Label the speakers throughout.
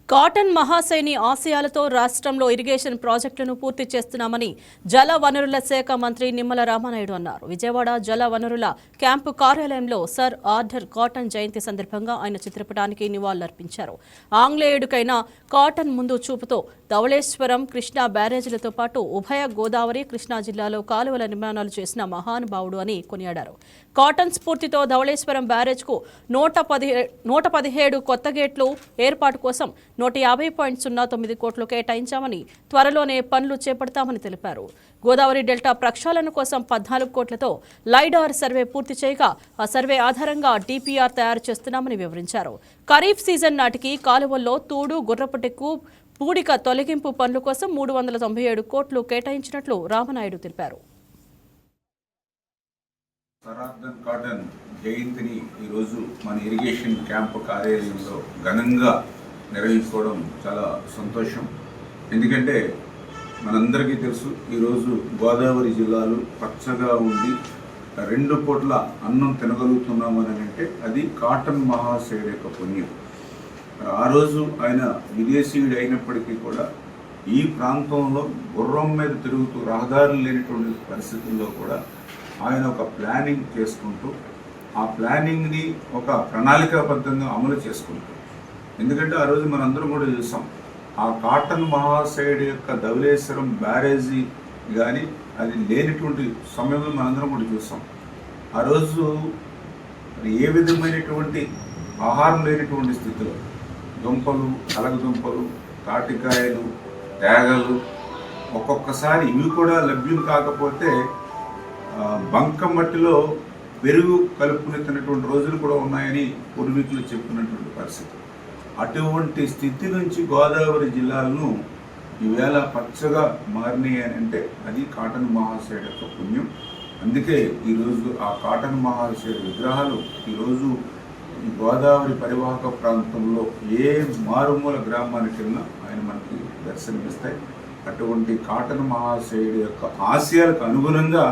Speaker 1: Cotton మహాశైని ఆశయాలతో రాష్ట్రంలో irrigation ప్రాజెక్టులను పూర్తి చేస్తున్నామని జల వనరుల శాఖ మంత్రి నిమ్మల రామానాయుడు అన్నారు. విజయవాడ జల వనరుల క్యాంపు కార్యాలయంలో సర్ ఆర్థర్ కాటన్ జయంతి సందర్భంగా ఆయన చిత్రపటానికి నివాళులర్పించారు. ఆంగ్లేయుడికైన కాటన్ ముందు చూపుతో ధవళేశ్వరం, కృష్ణా బ్యారేజీలతో పాటు ఉభయ గోదావరి, కృష్ణా జిల్లాలో కాలువల నిర్మాణాలు చేసిన మహానుభావుడు అని కొనియాడారు. కాటన్ స్ఫూర్తితో ధవళేశ్వరం బ్యారేజ్కు 117 కొత్త గేట్లు ఏర్పాటు కోసం 150.09 కోట్లు కేటాయించామని, త్వరలోనే పనులు చేపడతామని తెలిపారు. గోదావరి డెల్టా ప్రక్షాళన కోసం 14 కోట్లతో లైడార్ సర్వే పూర్తి చేయగా ఆ సర్వే ఆధారంగా డిపిఆర్ తయారు చేస్తున్నామని వివరించారు. ఖరీఫ్ సీజన్ నాటికి కాలువల్లో తూడు, గుర్రపుటెక్కు, పూడిక తొలగింపు పనుల కోసం 397 కోట్లు కేటాయించినట్లు రామనాయుడు తెలిపారు.
Speaker 2: సర్ ఆర్థర్ కాటన్ జయంతిని ఈరోజు మన ఇరిగేషన్ క్యాంపు కార్యాలయంలో ఘనంగా నిర్వహించుకోవడం చాలా సంతోషం. ఎందుకంటే మనందరికీ తెలుసు, ఈరోజు గోదావరి జిల్లాలు పచ్చగా ఉండి 2 పూట్ల అన్నం తినగలుగుతున్నామని అంటే అది కాటన్ మహాశయుడు యొక్క పుణ్యం. ఆ రోజు ఆయన విదేశీయుడు అయినప్పటికీ కూడా ఈ ప్రాంతంలో గుర్రం మీద తిరుగుతూ రహదారులు లేనటువంటి పరిస్థితుల్లో కూడా ఆయన ఒక ప్లానింగ్ చేసుకుంటూ ఆ ప్లానింగ్ని ఒక ప్రణాళికాబద్ధంగా అమలు చేసుకుంటూ, ఎందుకంటే ఆ రోజు మనందరం కూడా చూసాం, ఆ కాటన్ మహాశయుడు యొక్క ధవళేశ్వరం బ్యారేజీ కానీ అది లేనటువంటి సమయంలో మనందరం కూడా చూసాం. ఆ రోజు ఏ విధమైనటువంటి ఆహారం లేనటువంటి స్థితిలో దుంపలు, అలగదుంపలు, తాటికాయలు, తేగలు, ఒక్కొక్కసారి ఇవి కూడా లభ్యం కాకపోతే బంక మట్టిలో పెరుగు కలుపుకుని తిన్నటువంటి రోజులు కూడా ఉన్నాయని పూర్వీకులు చెప్పినటువంటి పరిస్థితి. అటువంటి స్థితి నుంచి గోదావరి జిల్లాలను ఈవేళ పచ్చగా మారినాయి అని అంటే అది కాటన్ మహాశయుడు యొక్క పుణ్యం. అందుకే ఈరోజు ఆ కాటన్ మహాశయుడు విగ్రహాలు ఈరోజు ఈ గోదావరి పరివాహక ప్రాంతంలో ఏ మారుమూల గ్రామానికి వెళ్ళినా ఆయన మనకి దర్శనమిస్తాయి. అటువంటి కాటన్ మహాశయుడు యొక్క ఆశయాలకు అనుగుణంగా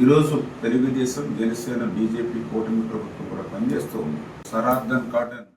Speaker 2: ఈరోజు తెలుగుదేశం, జనసేన, బీజేపీ కూటమి ప్రభుత్వం కూడా పనిచేస్తూ ఉంది. Sir Arthur cotton